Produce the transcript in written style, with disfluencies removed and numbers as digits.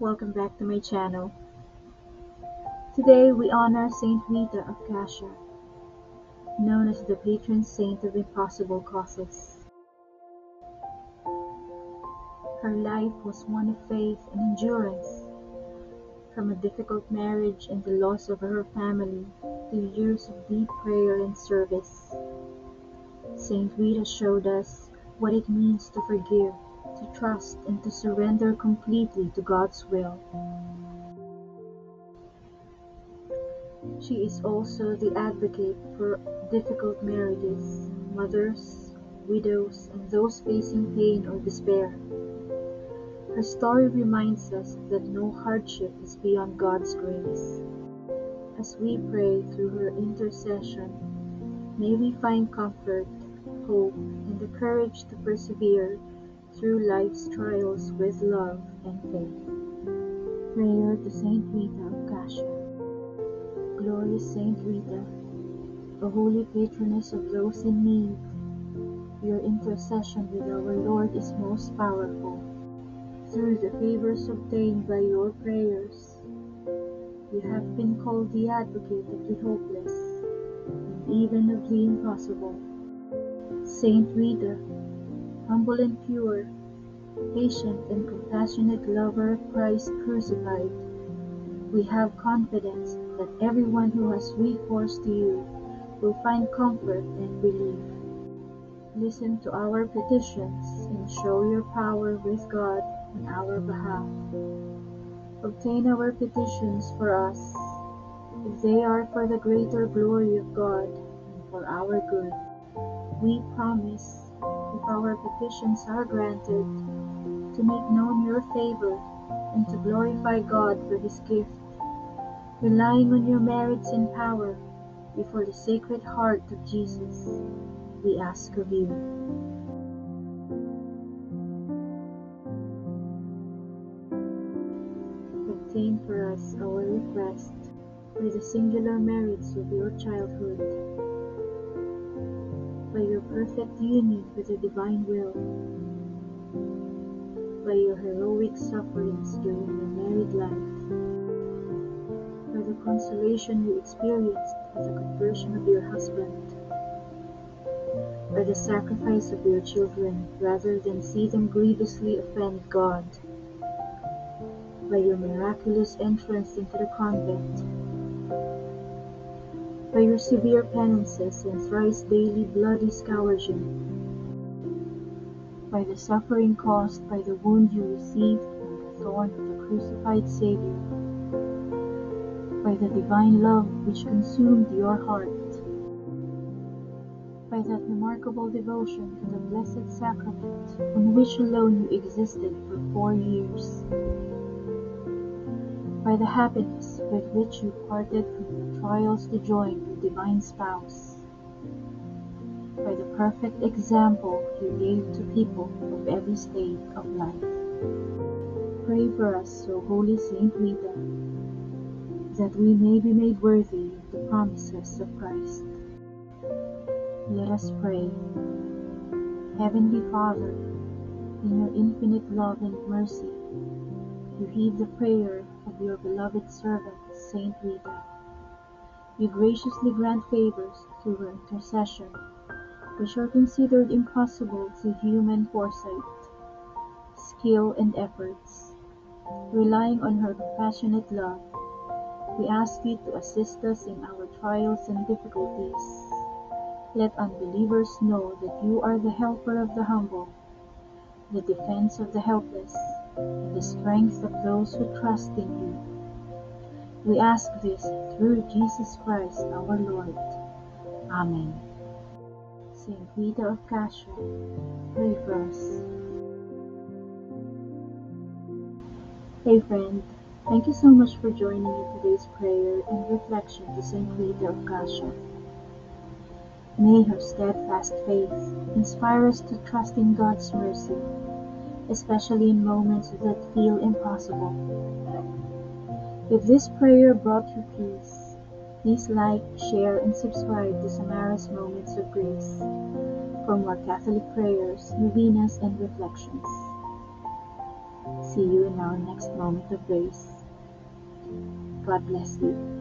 Welcome back to my channel. Today we honor Saint Rita of Cascia, known as the patron saint of impossible causes. Her life was one of faith and endurance, from a difficult marriage and the loss of her family to years of deep prayer and service. Saint Rita showed us what it means to forgive, to trust, and to surrender completely to God's will. She is also the advocate for difficult marriages, mothers, widows, and those facing pain or despair. Her story reminds us that no hardship is beyond God's grace. As we pray through her intercession, may we find comfort, hope, and the courage to persevere through life's trials with love and faith. Prayer to Saint Rita of Cascia. Glorious Saint Rita, the holy patroness of those in need, your intercession with our Lord is most powerful. Through the favors obtained by your prayers, you have been called the advocate of the hopeless, and even of the impossible. Saint Rita, humble and pure, patient and compassionate lover of Christ crucified, we have confidence that everyone who has recourse to you will find comfort and relief. Listen to our petitions and show your power with God on our behalf. Obtain our petitions for us, if they are for the greater glory of God and for our good. We promise, if our petitions are granted, to make known your favor and to glorify God for his gift, relying on your merits and power before the Sacred Heart of Jesus, we ask of you. Obtain for us our request by the singular merits of your childhood, by your perfect union with the divine will, by your heroic sufferings during your married life, by the consolation you experienced at the conversion of your husband, by the sacrifice of your children rather than see them grievously offend God, by your miraculous entrance into the convent, by your severe penances and thrice daily bloody scourging, by the suffering caused by the wound you received from the thorn of the crucified Savior, by the divine love which consumed your heart, by that remarkable devotion to the Blessed Sacrament on which alone you existed for 4 years, by the happiness with which you parted from your trials to join your divine spouse, by the perfect example you gave to people of every state of life. Pray for us, O Holy Saint Rita, that we may be made worthy of the promises of Christ. Let us pray. Heavenly Father, in your infinite love and mercy, you heed the prayer of your beloved servant, Saint Rita. You graciously grant favors through her intercession, which are considered impossible to human foresight, skill, and efforts. Relying on her compassionate love, we ask you to assist us in our trials and difficulties. Let unbelievers know that you are the helper of the humble, the defense of the helpless, and the strength of those who trust in you. We ask this through Jesus Christ our Lord. Amen. Saint Rita of Cascia, pray for us. Hey friend, thank you so much for joining in today's prayer and reflection to Saint Rita of Cascia. May her steadfast faith inspire us to trust in God's mercy, especially in moments that feel impossible. If this prayer brought you peace, please like, share, and subscribe to Samara's Moments of Grace for more Catholic prayers, novenas, and reflections. See you in our next moment of grace. God bless you.